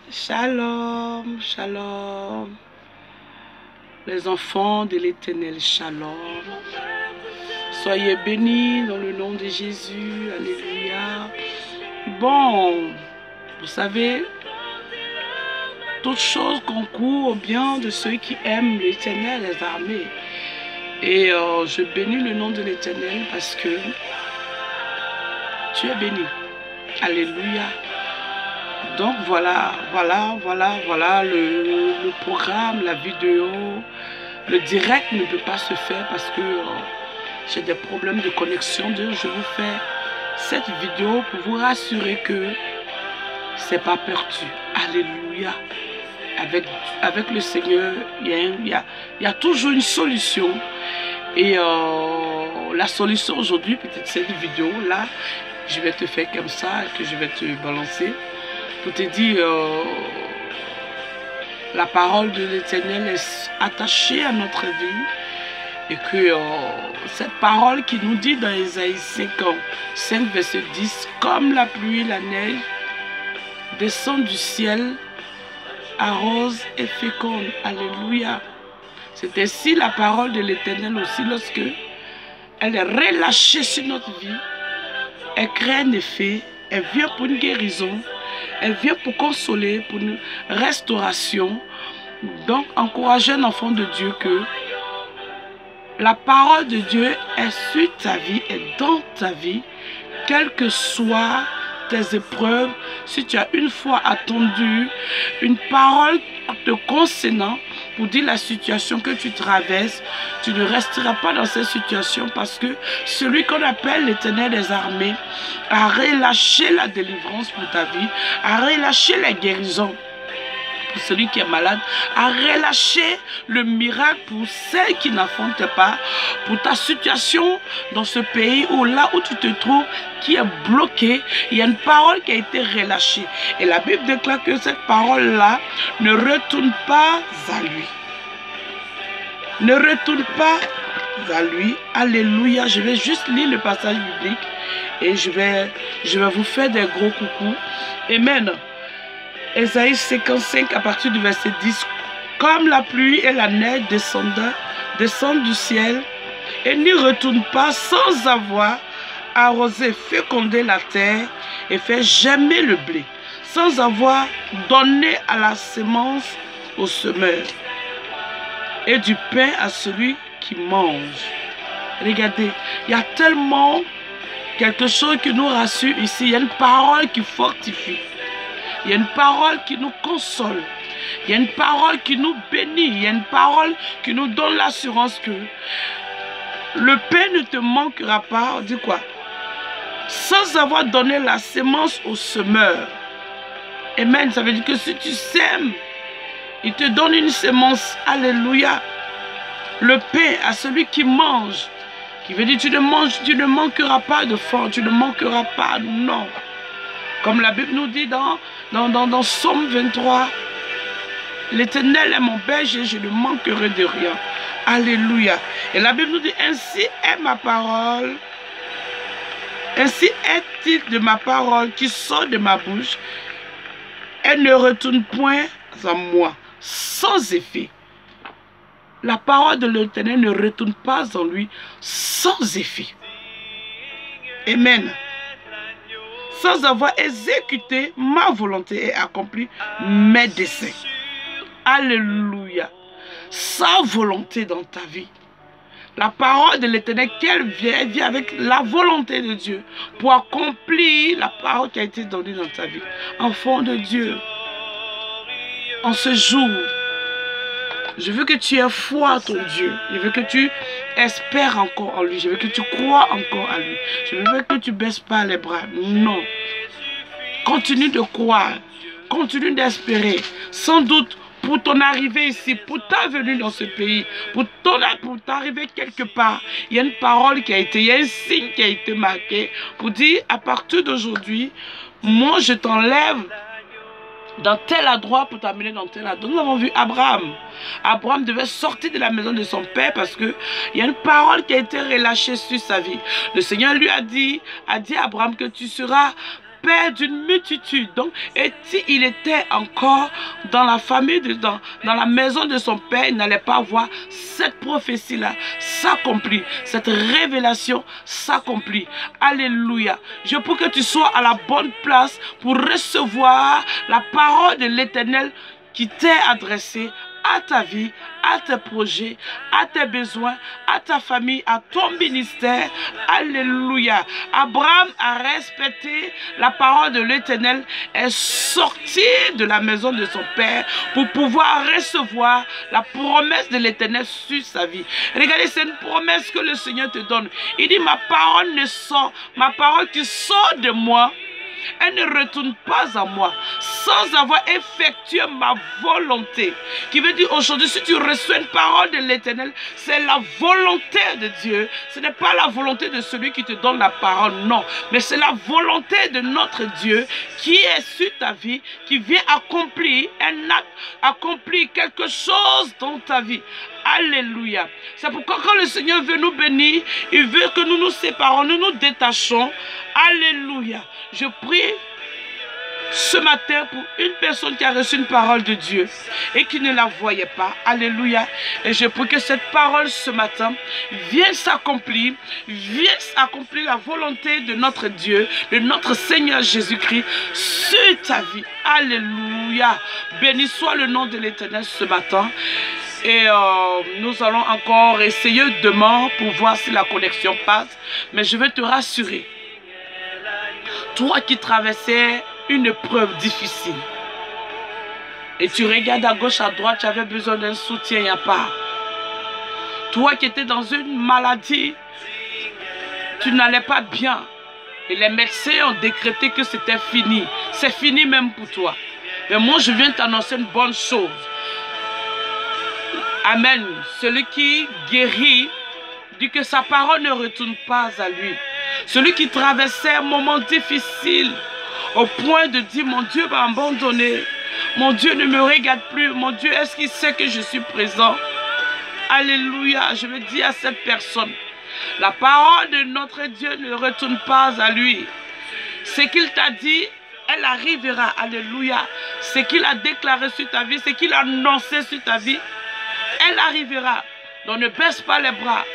Shalom, shalom. Les enfants de l'Éternel, shalom. Soyez bénis dans le nom de Jésus. Alléluia. Bon, vous savez, toutes choses concourent au bien de ceux qui aiment l'Éternel, les armées. Et je bénis le nom de l'Éternel parce que tu es béni. Alléluia. Donc voilà le programme, la vidéo. Le direct ne peut pas se faire parce que j'ai des problèmes de connexion. Donc je vous fais cette vidéo pour vous rassurer que c'est pas perdu. Alléluia. Avec le Seigneur, il y a toujours une solution. Et la solution aujourd'hui, peut-être cette vidéo-là, je vais te faire comme ça, que je vais te balancer. Pour te dire, la parole de l'Éternel est attachée à notre vie. Et que cette parole qui nous dit dans Ésaïe 5 verset 10, comme la pluie et la neige descendent du ciel, arrose et féconde. Alléluia. C'est ainsi la parole de l'Éternel aussi lorsque elle est relâchée sur notre vie. Elle crée un effet, elle vient pour une guérison, elle vient pour consoler, pour une restauration. Donc, encouragez un enfant de Dieu que la parole de Dieu est sur ta vie, est dans ta vie, quelles que soient tes épreuves. Si tu as une fois attendu une parole te concernant pour dire la situation que tu traverses, tu ne resteras pas dans cette situation parce que celui qu'on appelle l'Éternel des armées a relâché la délivrance pour ta vie, a relâché la guérison pour celui qui est malade, a relâché le miracle pour celle qui n'affronte pas, pour ta situation dans ce pays où là où tu te trouves, qui est bloqué, il y a une parole qui a été relâchée. Et la Bible déclare que cette parole-là ne retourne pas à lui. Ne retourne pas à lui. Alléluia. Je vais juste lire le passage biblique et je vais vous faire des gros coucous. Amen. Ésaïe 55 à partir du verset 10. Comme la pluie et la neige descendent du ciel et n'y retournent pas sans avoir arrosé, fécondé la terre et fait germer le blé, sans avoir donné à la semence au semeur et du pain à celui qui mange. Regardez, il y a tellement quelque chose qui nous rassure ici. Il y a une parole qui fortifie. Il y a une parole qui nous console. Il y a une parole qui nous bénit. Il y a une parole qui nous donne l'assurance que le pain ne te manquera pas. On dit quoi? Sans avoir donné la semence au semeur. Amen. Ça veut dire que si tu sèmes, il te donne une semence. Alléluia. Le pain à celui qui mange. Qui veut dire tu ne manqueras pas de faim. Tu ne manqueras pas. Non. Comme la Bible nous dit dans Psaume 23, l'Éternel est mon berger, je ne manquerai de rien. Alléluia. Et la Bible nous dit, ainsi est ma parole, ainsi est-il de ma parole qui sort de ma bouche, elle ne retourne point à moi, sans effet. La parole de l'Éternel ne retourne pas en lui, sans effet. Amen. Sans avoir exécuté ma volonté et accompli mes desseins. Alléluia. Sa volonté dans ta vie. La parole de l'Éternel, qu'elle vient avec la volonté de Dieu pour accomplir la parole qui a été donnée dans ta vie. Enfant de Dieu, en ce jour, je veux que tu aies foi en ton Dieu. Je veux que tu espères encore en lui. Je veux que tu crois encore en lui. Je veux que tu ne baisses pas les bras. Non. Continue de croire. Continue d'espérer. Sans doute, pour ton arrivée ici, pour ta venue dans ce pays, pour t'arriver quelque part, il y a une parole qui a été, il y a un signe qui a été marqué pour dire, à partir d'aujourd'hui, moi je t'enlève dans tel endroit pour t'amener dans tel endroit. Nous avons vu Abraham. Abraham devait sortir de la maison de son père parce qu'il y a une parole qui a été relâchée sur sa vie. Le Seigneur lui a dit à Abraham que tu seras père d'une multitude. Donc, et s'il était encore dans la famille, dans la maison de son père, il n'allait pas voir cette prophétie-là s'accomplir, cette révélation s'accomplir. Alléluia. Je prie que tu sois à la bonne place pour recevoir la parole de l'Éternel qui t'est adressée à ta vie, à tes projets, à tes besoins, à ta famille, à ton ministère. Alléluia. Abraham a respecté la parole de l'Éternel, est sorti de la maison de son père pour pouvoir recevoir la promesse de l'Éternel sur sa vie. Regardez, c'est une promesse que le Seigneur te donne. Il dit, ma parole qui sort de moi, elle ne retourne pas à moi sans avoir effectué ma volonté. Qui veut dire aujourd'hui, si tu reçois une parole de l'Éternel, c'est la volonté de Dieu. Ce n'est pas la volonté de celui qui te donne la parole, non. Mais c'est la volonté de notre Dieu qui est sur ta vie, qui vient accomplir un acte, accomplir quelque chose dans ta vie. Alléluia. C'est pourquoi quand le Seigneur veut nous bénir, il veut que nous nous séparons, nous nous détachons. Alléluia. Je prie ce matin pour une personne qui a reçu une parole de Dieu et qui ne la voyait pas. Alléluia. Et je prie que cette parole ce matin vienne s'accomplir, la volonté de notre Dieu, de notre Seigneur Jésus-Christ sur ta vie. Alléluia. Béni soit le nom de l'Éternel ce matin. Et nous allons encore essayer demain pour voir si la connexion passe. Mais je veux te rassurer. Toi qui traversais une épreuve difficile et tu regardes à gauche, à droite, tu avais besoin d'un soutien, il n'y a pas. Toi qui étais dans une maladie, tu n'allais pas bien. Et les médecins ont décrété que c'était fini. C'est fini même pour toi. Mais moi, je viens t'annoncer une bonne chose. Amen. Celui qui guérit dit que sa parole ne retourne pas à lui. Celui qui traversait un moment difficile au point de dire, mon Dieu m'a abandonné. Mon Dieu ne me regarde plus. Mon Dieu, est-ce qu'il sait que je suis présent? Alléluia. Je veux dire à cette personne, la parole de notre Dieu ne retourne pas à lui. Ce qu'il t'a dit, elle arrivera. Alléluia. Ce qu'il a déclaré sur ta vie, ce qu'il a annoncé sur ta vie, elle arrivera. Donc ne baisse pas les bras.